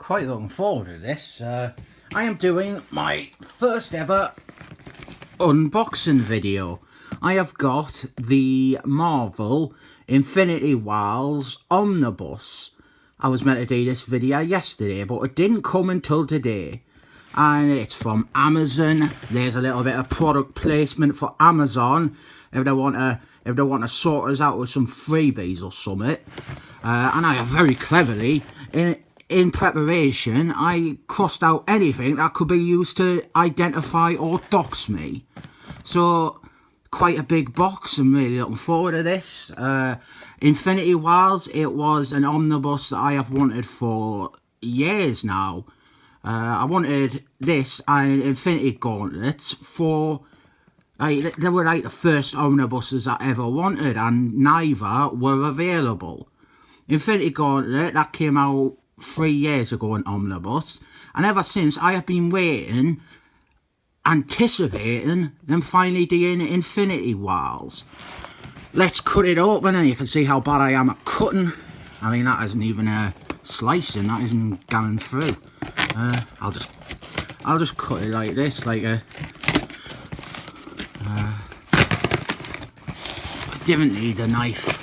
quite looking forward to this. I am doing my first ever unboxing video. I have got the Marvel Infinity War Omnibus. I was meant to do this video yesterday, but it didn't come until today. And it's from Amazon. There's a little bit of product placement for Amazon if they want to sort us out with some freebies or something. And I have very cleverly, in preparation, I crossed out anything that could be used to identify or dox me. So, quite a big box. I'm really looking forward to this. Infinity Wars, it was an omnibus that I have wanted for years now. I wanted this and Infinity Gauntlets for, they were like the first omnibuses I ever wanted, and neither were available. Infinity Gauntlet, that came out 3 years ago in omnibus, and ever since I have been waiting, anticipating them finally doing Infinity Wars. Let's cut it open and you can see how bad I am at cutting. I mean, that isn't even slicing, that isn't going through. I'll just cut it like this, like a. I didn't need a knife.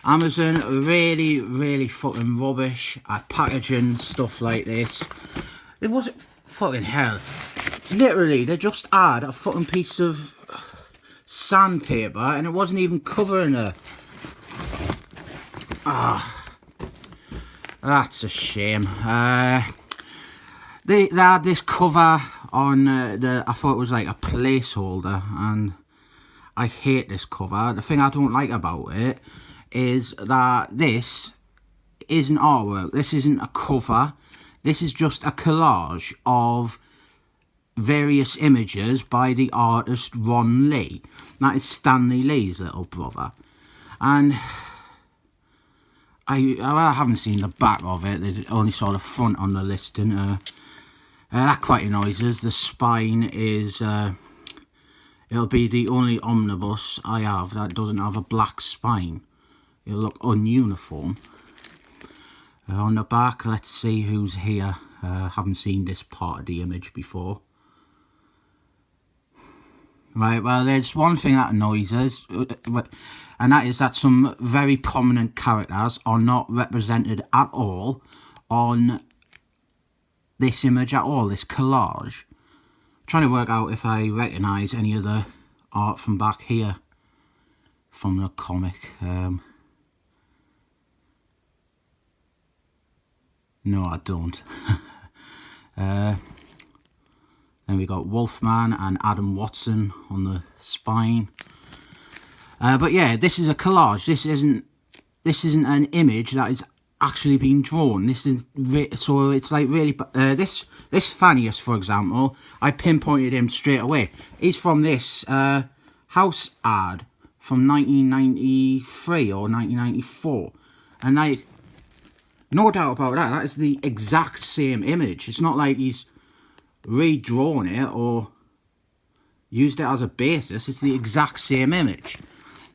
Amazon really fucking rubbish at packaging stuff like this. It wasn't fucking hell. Literally, they just add a fucking piece of sandpaper and it wasn't even covering her. That's a shame. They had this cover on I thought it was like a placeholder, and I hate this cover. The thing I don't like about it is that this isn't artwork. This isn't a cover. This is just a collage of various images by the artist Ron Lee. That is Stanley Lee's little brother. And I haven't seen the back of it. They only saw the front on the listing. That quite annoys us. The spine is it'll be the only omnibus I have that doesn't have a black spine. It'll look ununiform. On the back, let's see who's here. Haven't seen this part of the image before. Right, well, there's one thing that annoys us, and that is that some very prominent characters are not represented at all on this image at all, this collage. I'm trying to work out if I recognise any of the art from back here from the comic. No, I don't. Then we got Wolfman and Adam Watson on the spine. But yeah, this is a collage. This isn't an image that is actually being drawn. This is so it's like really. This Thanius, for example, I pinpointed him straight away. He's from this house ad from 1993 or 1994, and like, no doubt about that, that is the exact same image. It's not like he's redrawn it or used it as a basis. It's the exact same image.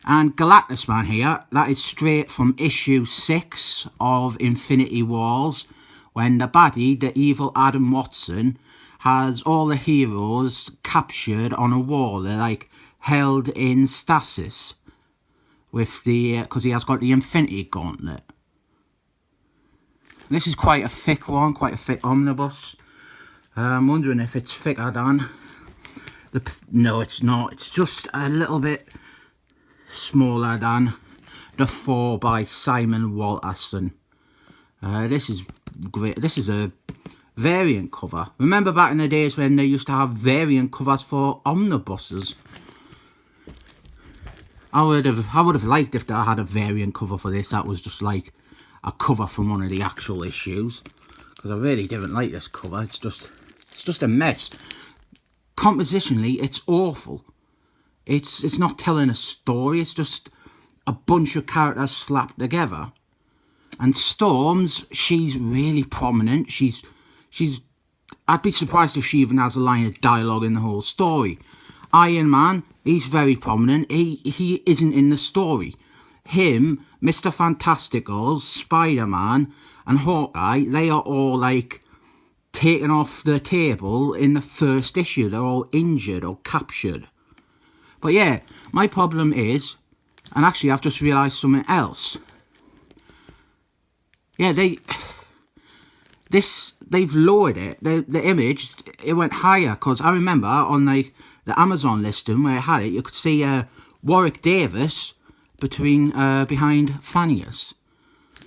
And Galactus Man here, that is straight from issue 6 of Infinity Wars, when the baddie, the evil Adam Watson, has all the heroes captured on a wall. They're like held in stasis with the because he has got the Infinity Gauntlet. This is quite a thick one, quite a thick omnibus. I'm wondering if it's thicker than no, it's not. It's just a little bit smaller than the 4 by Simon Walterson. This is great. This is a variant cover. Remember back in the days when they used to have variant covers for omnibuses? I would have liked if they had a variant cover for this. That was just like a cover from one of the actual issues, because I really didn't like this cover. It's just a mess. Compositionally, it's awful. It's not telling a story. It's just a bunch of characters slapped together. And Storms, she's really prominent. She's I'd be surprised if she even has a line of dialogue in the whole story. Iron Man, he's very prominent. He isn't in the story. him, Mr. Fantastical, Spider-Man and Hawkeye, they are all like taken off the table in the first issue. They're all injured or captured. But yeah, my problem is, and actually I've just realised something else. Yeah, they've lowered it. The image, it went higher, because I remember on the Amazon listing where it had it, you could see Warwick Davis behind Phineas.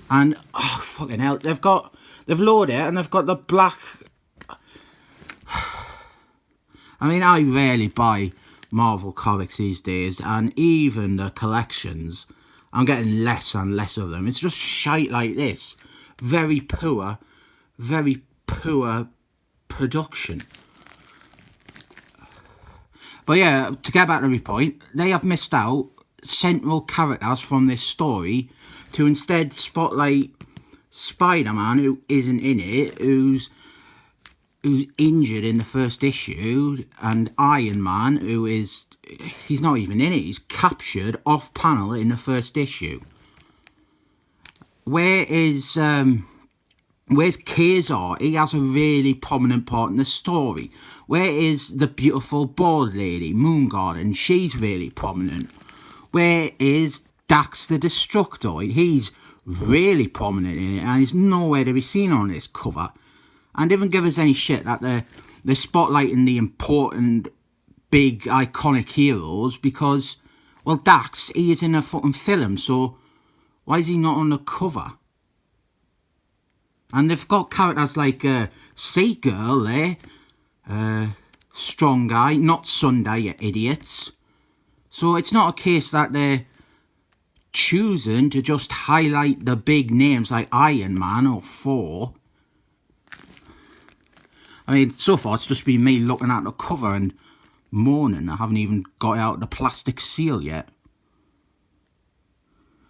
And oh fucking hell, they've lowered it and they've got the black. I mean, I rarely buy Marvel comics these days, and even the collections, I'm getting less and less of them. It's just shite like this. Very poor production. But yeah, to get back to my point, they have missed out central characters from this story to instead spotlight Spider-Man, who isn't in it, who's injured in the first issue, and Iron Man, he's not even in it, he's captured off panel in the first issue. Where's Kazar? He has a really prominent part in the story. Where is the beautiful bald lady, Moongarden? She's really prominent. Where is Dax the Destructoid? He's really prominent in it, and he's nowhere to be seen on this cover. And they don't give us any shit that they're spotlighting the important, big, iconic heroes, because, well, Dax, he is in a fucking film, so why is he not on the cover? And they've got characters like Sea Girl there, Strong Guy, not Sunday, you idiots. So it's not a case that they're choosing to just highlight the big names like Iron Man or Thor. I mean, so far it's just been me looking at the cover and moaning. I haven't even got out the plastic seal yet.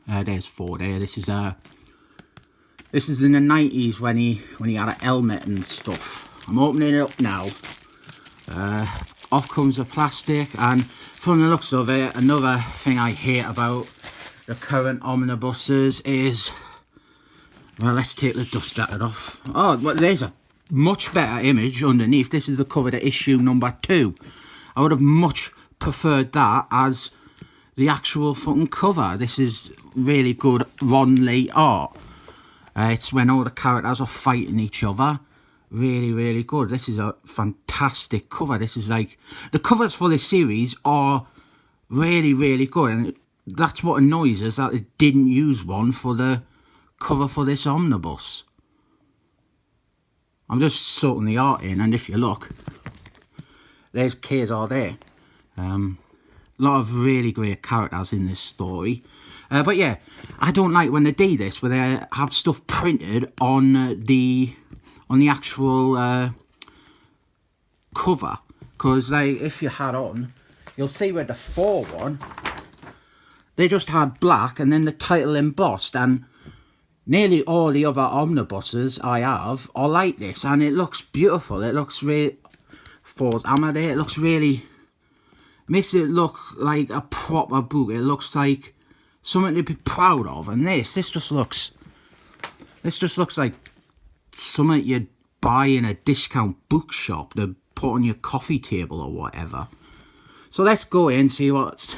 There's Thor there. This is in the 90s when he had a helmet and stuff. I'm opening it up now. Off comes the plastic, and from the looks of it, another thing I hate about the current omnibuses is, well, let's take the dust jacket off. Oh, well, there's a much better image underneath. This is the cover to issue number 2. I would have much preferred that as the actual fucking cover. This is really good Ron Lee art. It's when all the characters are fighting each other. Really, really good. This is a fantastic cover. This is like, the covers for this series are really, really good, and that's what annoys us, that it didn't use one for the cover for this omnibus. I'm just sorting the art in, and if you look, there's Kazar there. A lot of really great characters in this story. But yeah, I don't like when they do this, where they have stuff printed on the actual cover. Because like, if you had on, you'll see where the 4 one, they just had black and then the title embossed, and nearly all the other omnibuses I have are like this, and it looks beautiful. It looks really, Thor's Hammer there, it looks really, makes it look like a proper book. It looks like something to be proud of. And this just looks like something you'd buy in a discount bookshop to put on your coffee table or whatever. So let's go in and see what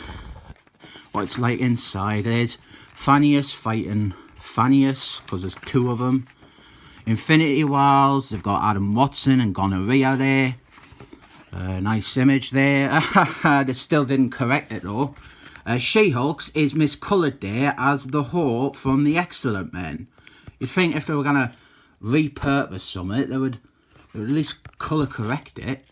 it's like inside. There's Phineas fighting Phineas, because there's 2 of them. Infinity Wars, they've got Adam Watson and Gonorrhea there. Nice image there. They still didn't correct it though. She-Hulk's is miscoloured there as the Hulk from the Excellent Men. You'd think if they were going to repurpose something, they would at least colour correct it.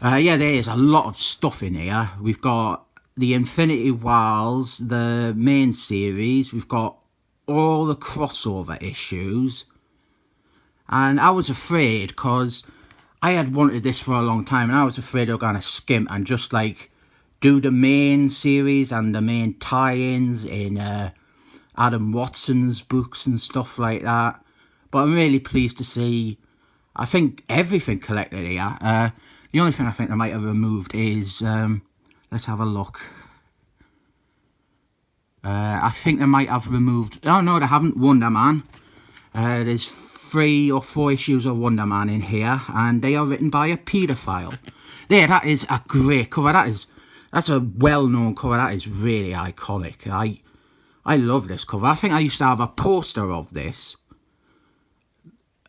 Yeah, there is a lot of stuff in here. We've got the Infinity Wars, the main series. We've got all the crossover issues. And I was afraid, because I had wanted this for a long time, and I was afraid they were going to skimp and just like do the main series and the main tie-ins in Adam Watson's books and stuff like that. But I'm really pleased to see, I think, everything collected here. The only thing I think they might have removed is, let's have a look. I think they might have removed... Oh, no, they haven't. Wonder Man. There's 3 or 4 issues of Wonder Man in here, and they are written by a paedophile. There, that is a great cover. That's a well-known cover. That is really iconic. I love this cover. I think I used to have a poster of this.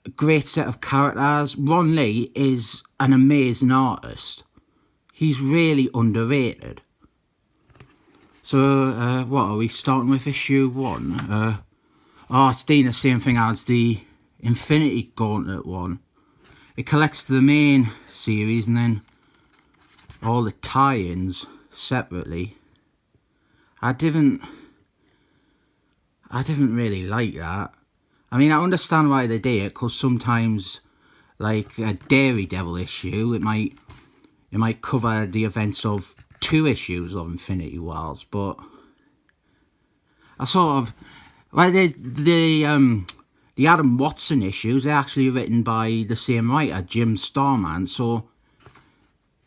A great set of characters. Ron Lee is an amazing artist. He's really underrated. So, what are we starting with? Issue 1? Oh, it's doing the same thing as the Infinity Gauntlet one. It collects the main series and then all the tie-ins separately. I didn't really like that. I mean, I understand why they did it, because sometimes, like a Daredevil issue, it might cover the events of 2 issues of Infinity Wars, but I sort of... Well, the Adam Watson issues, they're actually written by the same writer, Jim Starman, so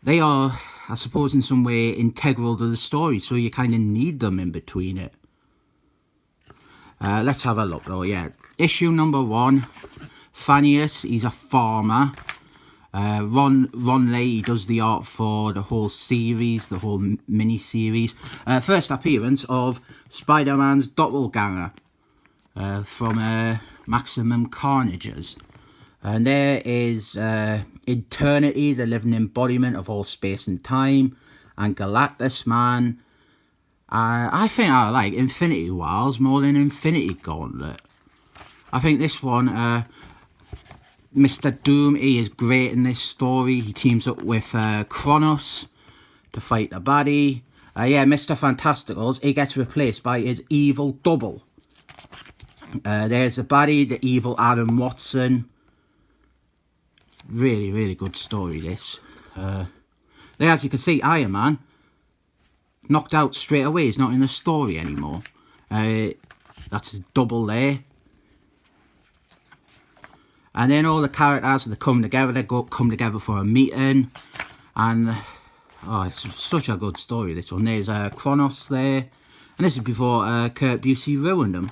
they are, I suppose, in some way integral to the story, so you kind of need them in between it. Let's have a look, though, yeah. Issue number 1, Phineas, he's a farmer. Ron Lee, he does the art for the whole series, the whole mini-series. First appearance of Spider-Man's doppelganger from Maximum Carnages. And there is Eternity, the living embodiment of all space and time, and Galactus Man. I think I like Infinity Wars more than Infinity Gauntlet. I think this one... Mr. Doom, he is great in this story. He teams up with Kronos to fight the baddie. Yeah, Mr. Fantasticals, he gets replaced by his evil double. There's the baddie, the evil Adam Watson. Really, really good story, this. There, as you can see, Iron Man knocked out straight away. He's not in the story anymore. That's his double there. And then all the characters, they come together, come together for a meeting. And, oh, it's such a good story, this one. There's Kronos there. And this is before Kurt Busey ruined him.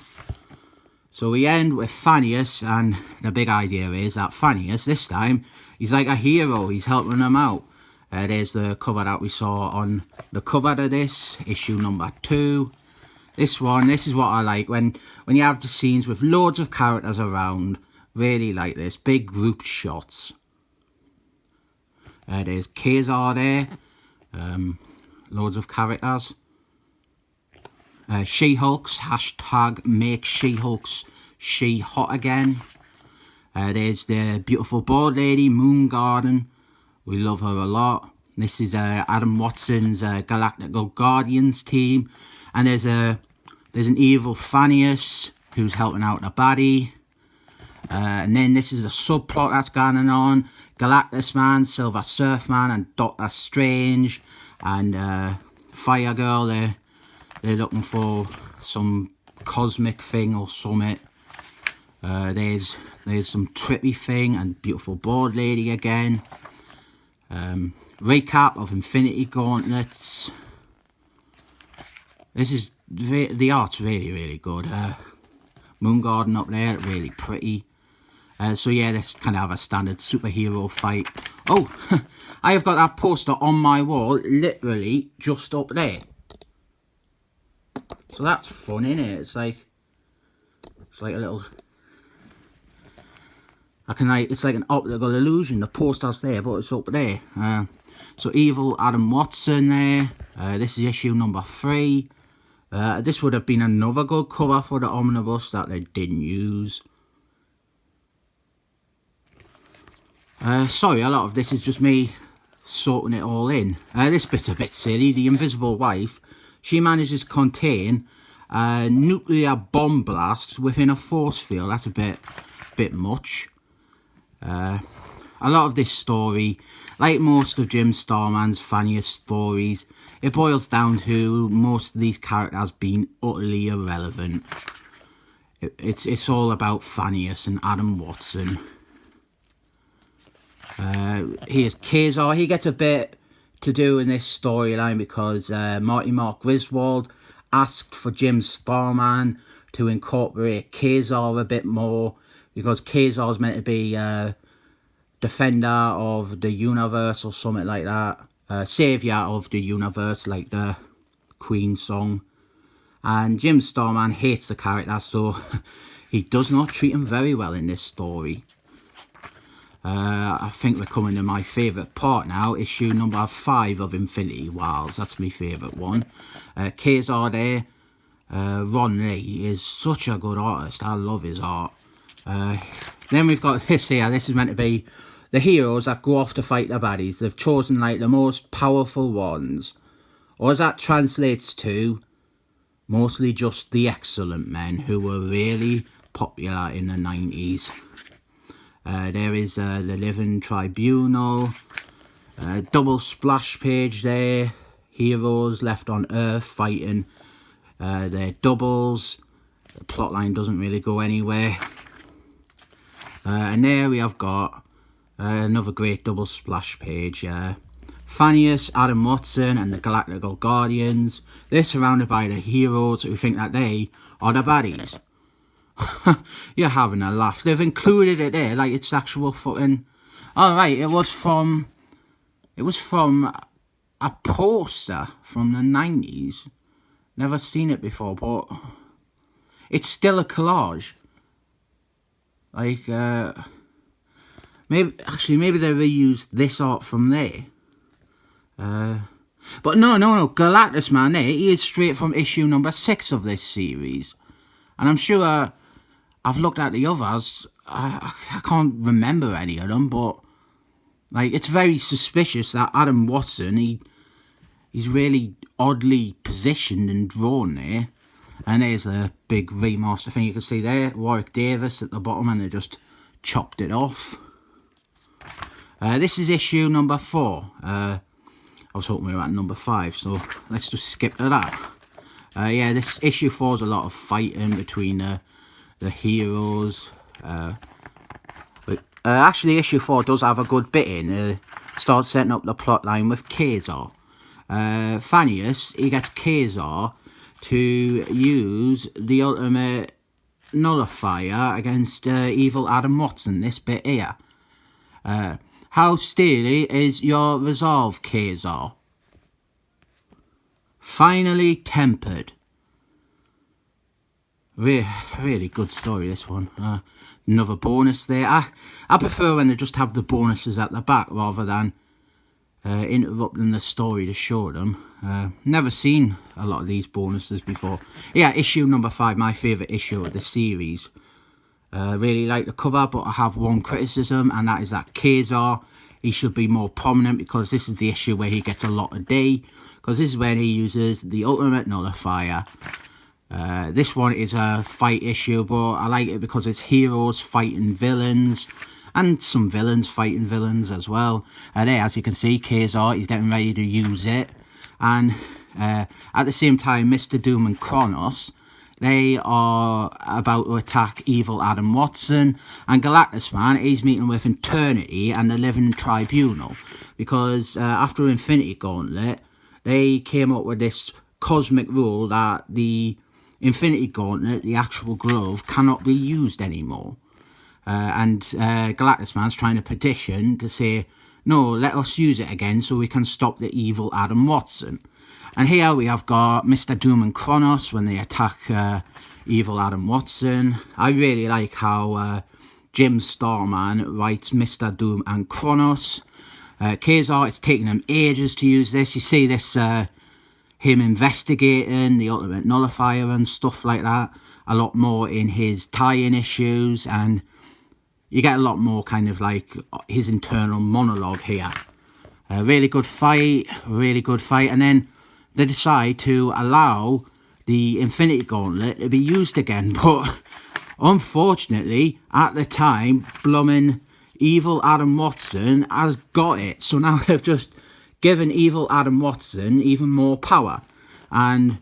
So we end with Phineas, and the big idea is that Phineas, this time, he's like a hero. He's helping them out. There's the cover that we saw on the cover of this, issue number 2. This one, this is what I like. When you have the scenes with loads of characters around... Really like this. Big group shots. There's Kazar there. Loads of characters. She-Hulks. Hashtag make She-Hulks she-hot again. There's the beautiful board lady, Moon Garden. We love her a lot. This is Adam Watson's Galactical Guardians team. And there's an evil Phineas who's helping out the baddie. And then this is a subplot that's going on. Galactus Man, Silver Surf Man, and Doctor Strange, and Fire Girl. They're looking for some cosmic thing or summit. There's some trippy thing and beautiful board lady again. Recap of Infinity Gauntlets. This is the art's really, really good. Moon Garden up there, really pretty. So yeah, let's kind of have a standard superhero fight. Oh, I have got that poster on my wall, literally just up there. So that's fun, isn't it? It's like a little... it's like an optical illusion. The poster's there, but it's up there. So evil Adam Watson there. This is issue number 3. This would have been another good cover for the Omnibus that they didn't use. Sorry, a lot of this is just me sorting it all in. This bit's a bit silly. The Invisible Wife, she manages to contain a nuclear bomb blast within a force field. That's a bit much. A lot of this story, like most of Jim Starman's Phineas stories, it boils down to most of these characters being utterly irrelevant. It's all about Phineas and Adam Watson. Here's Kazar. He gets a bit to do in this storyline because Mark Griswold asked for Jim Starman to incorporate Kazar a bit more, because Kazar is meant to be defender of the universe or something like that, savior of the universe, like the Queen song. And Jim Starman hates the character, so he does not treat him very well in this story. I think we're coming to my favourite part now, issue number 5 of Infinity Wars. That's my favourite one. Kazar there, Ron Lee is such a good artist. I love his art. Then we've got this here. This is meant to be the heroes that go off to fight the baddies. They've chosen like the most powerful ones. Or as that translates to, mostly just the excellent men who were really popular in the 90s. There is the Living Tribunal, double splash page there, heroes left on Earth fighting their doubles. The plotline doesn't really go anywhere. And there we have got another great double splash page. Thanius, Adam Watson and the Galactical Guardians. They're surrounded by the heroes who think that they are the baddies. You're having a laugh. They've included it there like it's actual fucking... Alright, it was from a poster from the 90s. Never seen it before, but it's still a collage. Like, maybe they reused this art from there. But no, Galactus, man, there, he is straight from issue number 6 of this series. And I'm sure I've looked at the others. I can't remember any of them, but like it's very suspicious that Adam Watson, he's really oddly positioned and drawn there. And there's a big remaster thing you can see there, Warwick Davis at the bottom, and they just chopped it off. This is issue number 4. I was hoping we were at number 5, so let's just skip to that. Yeah, this issue 4 is a lot of fighting between the heroes. But actually, issue 4 does have a good bit in. Starts setting up the plot line with Kazar. Thanius, he gets Kazar to use the ultimate nullifier against evil Adam Watson, this bit here. How steely is your resolve, Kazar? Finally tempered. Really good story, this one. Another bonus there. I prefer when they just have the bonuses at the back rather than interrupting the story to show them. Never seen a lot of these bonuses before. Yeah, issue number 5, my favourite issue of the series. Really like the cover, but I have one criticism, and that is that Kazar, he should be more prominent, because this is the issue where he gets a lot of D, because this is when he uses the ultimate nullifier. This one is a fight issue, but I like it because it's heroes fighting villains, and some villains fighting villains as well. There, as you can see, Kazar, he's getting ready to use it, and at the same time, Mr. Doom and Kronos, they are about to attack evil Adam Watson, and Galactus, man, he's meeting with Eternity and the Living Tribunal, because after Infinity Gauntlet, they came up with this cosmic rule that the Infinity Gauntlet, the actual glove, cannot be used anymore. And Galactus Man's trying to petition to say, no, let us use it again so we can stop the evil Adam Watson. And here we have got Mr. Doom and Kronos when they attack evil Adam Watson. I really like how Jim Starman writes Mr. Doom and Kronos. Kazar, it's taking him ages to use this. You see this, him investigating the ultimate nullifier and stuff like that. A lot more in his tie-in issues, and you get a lot more kind of like his internal monologue here. Really good fight, and then they decide to allow the Infinity Gauntlet to be used again, but unfortunately, at the time, blooming evil Adam Watson has got it. So now they've just given evil Adam Watson even more power, and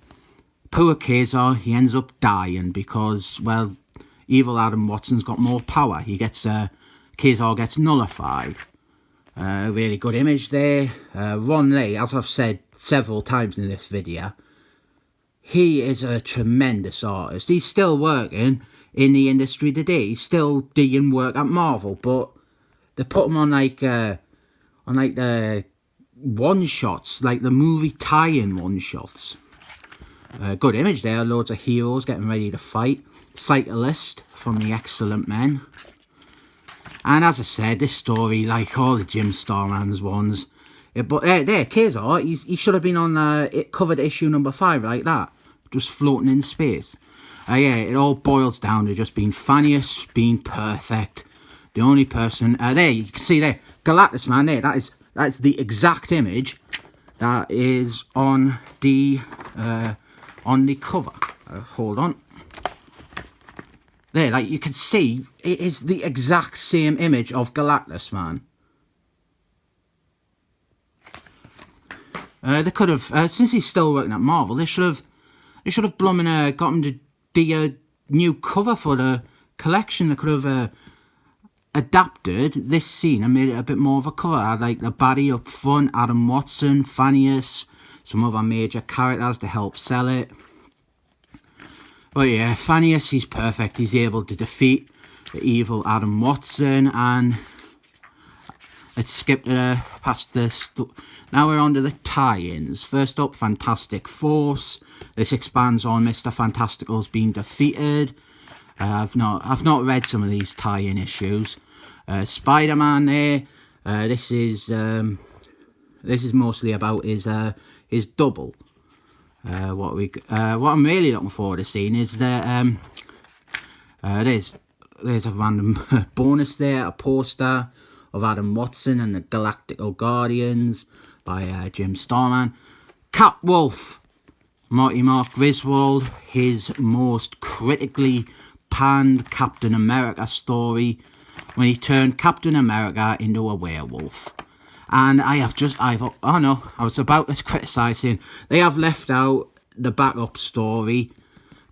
poor Kazar, he ends up dying because, well, evil Adam Watson's got more power. He gets, Kazar gets nullified. Really good image there. Ron Lee, as I've said several times in this video, he is a tremendous artist. He's still working in the industry today. He's still doing work at Marvel, but they put him on like the one shots, like the movie tie-in one shots. Good image there. Loads of heroes getting ready to fight. Cyclist from the Excellent Men. And as I said, this story, like all the Jim Starman's ones, but there, Kazar, he should have been on it covered issue number 5 like that, just floating in space. Yeah, it all boils down to just being funniest, being perfect. The only person there, you can see there, Galactus Man there. That's the exact image that is on the cover. Hold on. There, like you can see, it is the exact same image of Galactus Man. They could have, since he's still working at Marvel, they should have blooming got him to do a new cover for the collection. They could have adapted this scene and made it a bit more of a cover. I had like the baddie up front, Adam Watson, Phineas, some other major characters to help sell it. But yeah, Phineas, he's perfect. He's able to defeat the evil Adam Watson. And let's skip past this. Now we're on to the tie-ins. First up, Fantastic Force. This expands on Mr. Fantastical's being defeated. I've not read some of these tie-in issues. Spider-Man there. This is mostly about his double. What I'm really looking forward to seeing is that there's a random bonus there, a poster of Adam Watson and the Galactical Guardians by Jim Starman. Cap Wolf, Marty Mark Griswold, his most critically panned Captain America story when he turned Captain America into a werewolf. And I was about to criticise saying they have left out the backup story,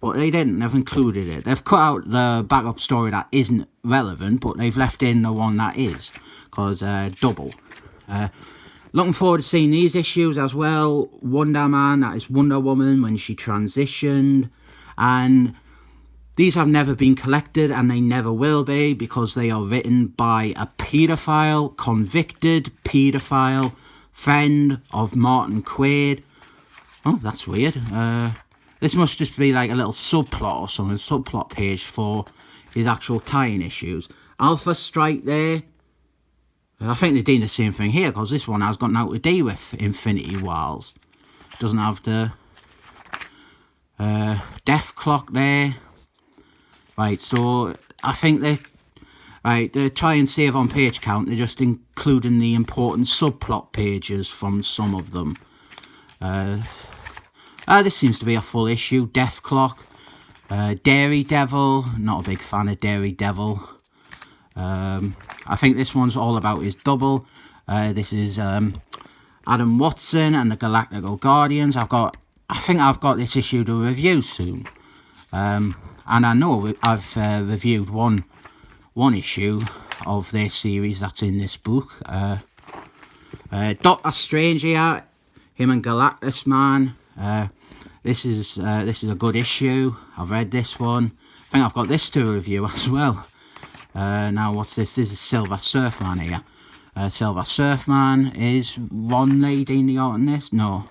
but they didn't. They've included it. They've cut out the backup story that isn't relevant, but they've left in the one that is, because double. Looking forward to seeing these issues as well. Wonder Man, that is Wonder Woman when she transitioned, and these have never been collected, and they never will be, because they are written by a paedophile, convicted paedophile, friend of Martin Quaid. Oh, that's weird. This must just be like a little subplot or something, subplot page for his actual tie-in issues. Alpha Strike there. I think they're doing the same thing here, because this one has got nothing to do with Infinity Wars. Doesn't have the Death Clock there. Right, so I think they try and save on page count. They're just including the important subplot pages from some of them. This seems to be a full issue. Death Clock, Dairy Devil. Not a big fan of Dairy Devil. I think this one's all about his double. This is Adam Watson and the Galactical Guardians. I think I've got this issue to review soon. And I know I've reviewed one issue of their series that's in this book. Doctor Strange here, him and Galactus Man. This is a good issue. I've read this one. I think I've got this to review as well. Now what's this? This is Silver Surfman here. Silver Surfman is Ron Lee doing the art on this? No.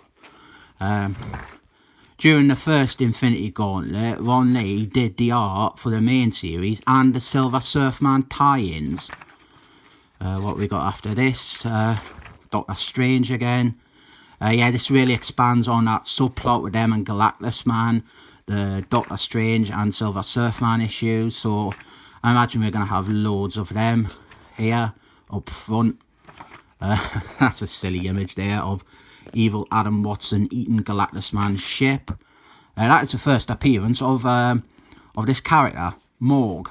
During the first Infinity Gauntlet, Ron Lee did the art for the main series and the Silver Surfman tie-ins. What we got after this? Doctor Strange again. Yeah, this really expands on that subplot with them and Galactus Man, the Doctor Strange and Silver Surfman issues. So I imagine we're going to have loads of them here up front. That's a silly image there of evil Adam Watson eating Galactus Man's ship. That is the first appearance of this character, Morg.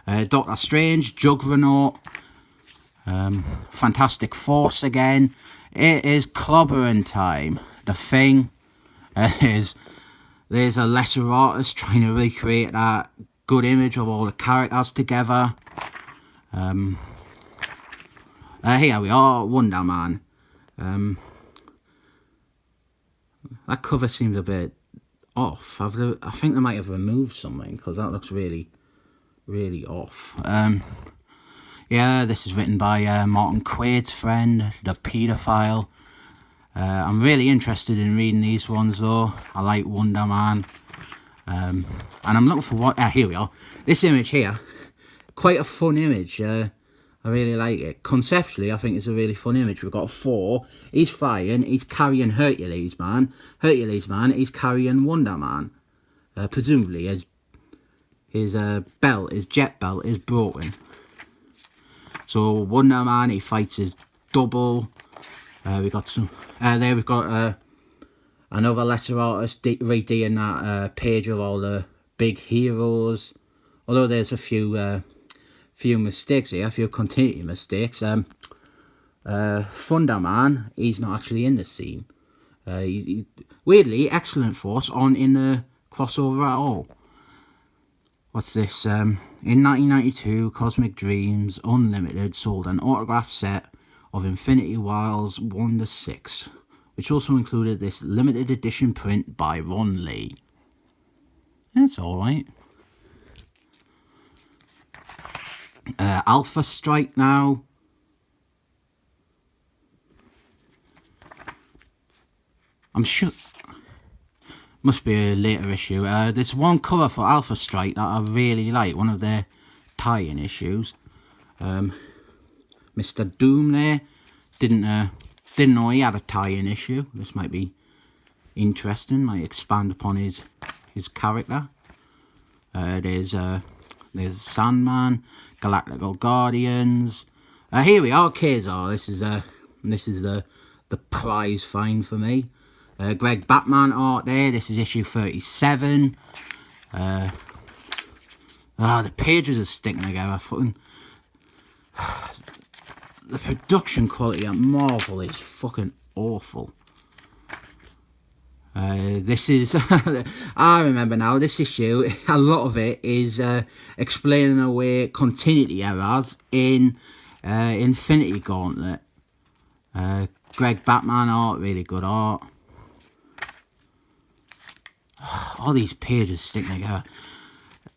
Doctor Strange, Juggernaut, Fantastic Force again. It is clobbering time. The Thing. There's a lesser artist trying to recreate that good image of all the characters together. Here we are, Wonder Man. That cover seems a bit off. I think they might have removed something, because that looks really, really off. Yeah, this is written by Martin Quaid's friend, the paedophile. I'm really interested in reading these ones though. I like Wonder Man. And I'm looking for what... here we are. This image here, quite a fun image. I really like it. Conceptually, I think it's a really fun image. We've got Thor. He's flying. He's carrying Hercules Man. Hercules Man, he's carrying Wonder Man. Presumably, his belt, his jet belt, is broken. So Wonder Man, he fights his double. We got some. There we've got another lesser artist redoing that page of all the big heroes. Although there's a few mistakes here, a few continuity mistakes. Thunder Man, he's not actually in the scene. He's weirdly, Excellent Force aren't in the crossover at all. What's this? In 1992, Cosmic Dreams Unlimited sold an autographed set of Infinity War's 1-6, which also included this limited edition print by Ron Lee. It's alright. Alpha Strike now. I'm sure... Must be a later issue. There's one cover for Alpha Strike that I really like. One of their tie-in issues. Mr. Doom there. Didn't know he had a tie-in issue. This might be interesting. Might expand upon his character. There's Sandman, Galactical Guardians. Here we are, Kazar. This is the prize find for me. Greg Batman art there. This is issue 37. The pages are sticking together. Fucking the production quality at Marvel is fucking awful. This is I remember now, this issue, a lot of it is explaining away continuity errors in Infinity Gauntlet. Greg Batman art, really good art. All these pages stick together.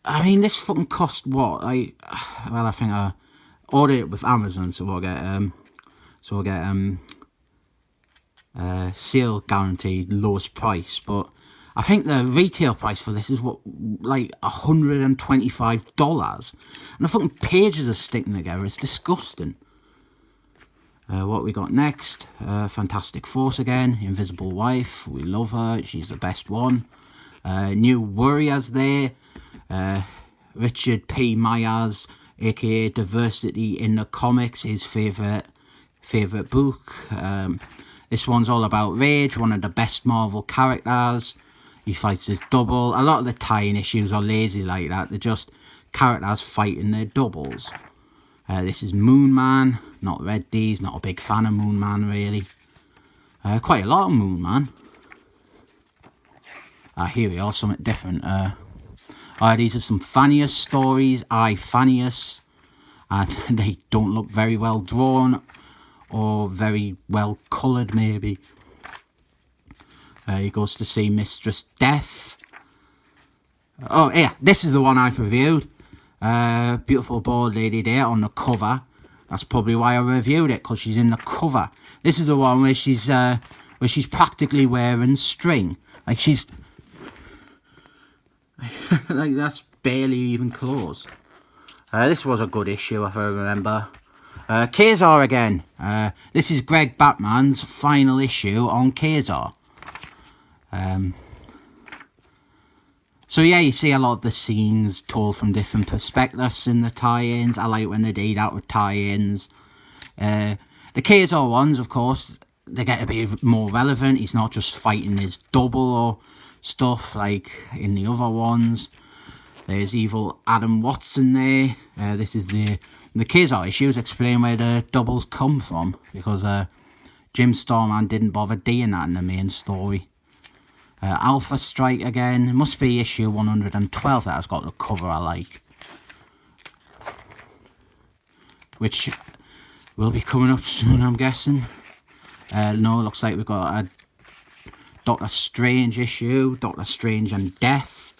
I mean, this fucking cost what? I think I ordered it with Amazon, so we'll get sale guaranteed lowest price. But I think the retail price for this is what, like $125, and the fucking pages are sticking together. It's disgusting. What we got next? Fantastic Force again. Invisible Wife. We love her. She's the best one. New Warriors there. Richard P. Myers, aka Diversity in the Comics, his favourite book. This one's all about Rage, one of the best Marvel characters. He fights his double. A lot of the tie-in issues are lazy like that. They're just characters fighting their doubles. This is Moon Man. Not read these. Not a big fan of Moon Man, really. Quite a lot of Moon Man. Here we are, something different. These are some Thanius stories. Thanius. And they don't look very well drawn. Or very well coloured, maybe. He goes to see Mistress Death. Oh, yeah, this is the one I've reviewed. Beautiful bald lady there on the cover. That's probably why I reviewed it, because she's in the cover. This is the one where she's practically wearing string. Like, she's... like, that's barely even clothes. This was a good issue, if I remember. Kazar again. This is Greg Batman's final issue on Kazar. So yeah, you see a lot of the scenes told from different perspectives in the tie-ins. I like when they do that with tie-ins. The Kazar ones, of course, they get to be more relevant. He's not just fighting his double or stuff like in the other ones. There's evil Adam Watson there. This is the Kazar issues explain where the doubles come from, because Jim Starman didn't bother doing that in the main story. Alpha Strike again. It must be issue 112 that has got the cover I like, which will be coming up soon, I'm guessing. No, it looks like we've got a Doctor Strange issue, Doctor Strange and Death.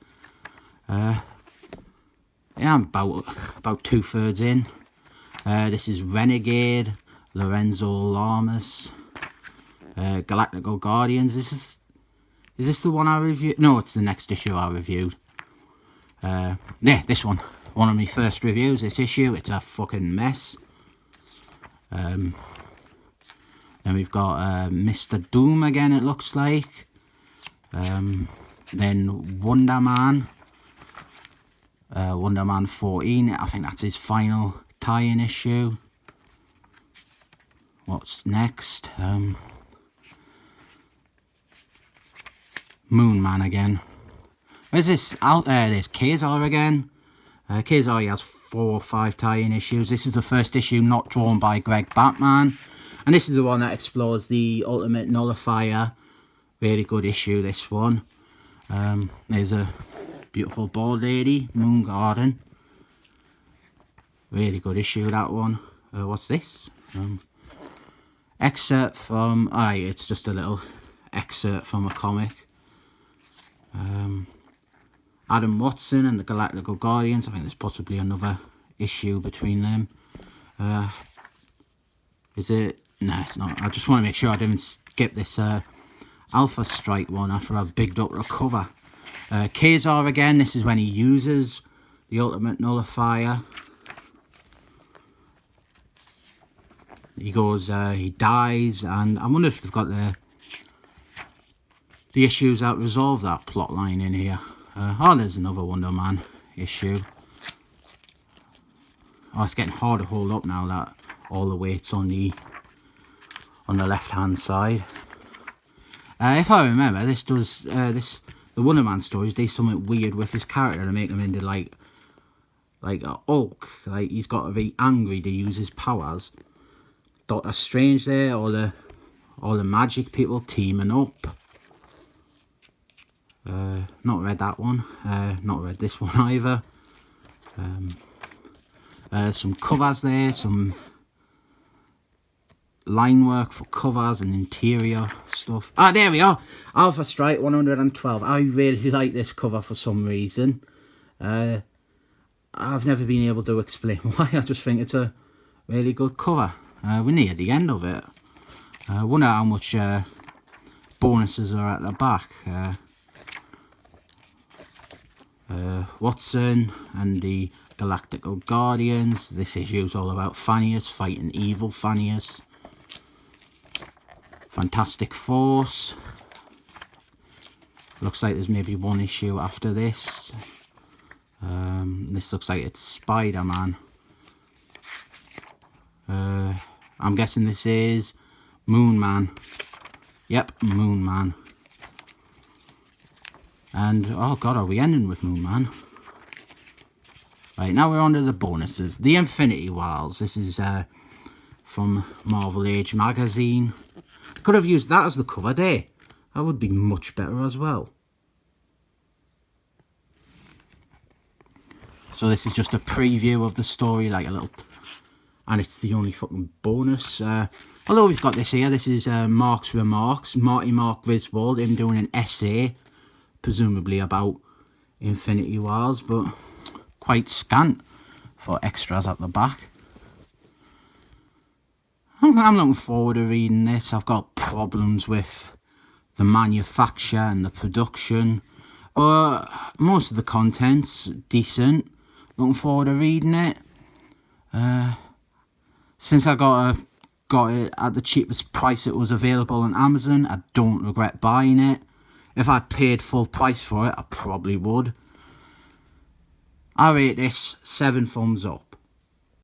Yeah, I'm about 2/3 in. This is Renegade, Lorenzo Lamas, Galactical Guardians. Is this the one I reviewed? No, it's the next issue I reviewed. Yeah, this one. One of my first reviews, this issue. It's a fucking mess. Then we've got Mr. Doom again, it looks like. Then Wonder Man. Wonder Man 14. I think that's his final tie-in issue. What's next? Moon Man again. Where's this? There's Kazar again. Kazar, he has 4 or 5 tie-in issues. This is the first issue not drawn by Greg Batman. And this is the one that explores the Ultimate Nullifier. Really good issue, this one. There's a beautiful bald lady, Moon Garden. Really good issue, that one. What's this? Excerpt from... it's just a little excerpt from a comic. Adam Watson and the Galactical Guardians. I think there's possibly another issue between them. Is it? No, it's not. I just want to make sure I didn't skip this Alpha Strike one after I've bigged up the cover. Kazar again. This is when he uses the Ultimate Nullifier. He goes, he dies, and I wonder if they've got the issues that resolve that plot line in here. There's another Wonder Man issue. It's getting hard to hold up now that all the weight's on the left hand side. If I remember, this does the Wonder Man stories do something weird with his character to make him into like a Hulk. Like he's got to be angry to use his powers. Doctor Strange there, all the magic people teaming up. Not read that one. Not read this one either. Some covers there, some line work for covers and interior stuff. There we are. Alpha Strike 112. I really like this cover for some reason. I've never been able to explain why. I just think it's a really good cover. We're near the end of it. I wonder how much bonuses are at the back. Watson and the Galactical Guardians. This issue is all about Thanius fighting evil Thanius. Fantastic Force. Looks like there's maybe one issue after this. This looks like it's Spider-Man. I'm guessing this is Moon Man. Yep, Moon Man. And, oh god, are we ending with Moon Man? Right, now we're on to the bonuses. The Infinity Wars. This is from Marvel Age magazine. I could have used that as the cover there. That would be much better as well. So this is just a preview of the story, like a little... And it's the only fucking bonus. Although we've got this here, this is Mark's Remarks. Marty Mark Griswold, him doing an essay, presumably about Infinity Wars, but quite scant for extras at the back. I'm looking forward to reading this. I've got problems with the manufacture and the production, but most of the content's decent. Looking forward to reading it. Since I got it at the cheapest price it was available on Amazon, I don't regret buying it. If I paid full price for it, I probably would. I rate this 7 thumbs up.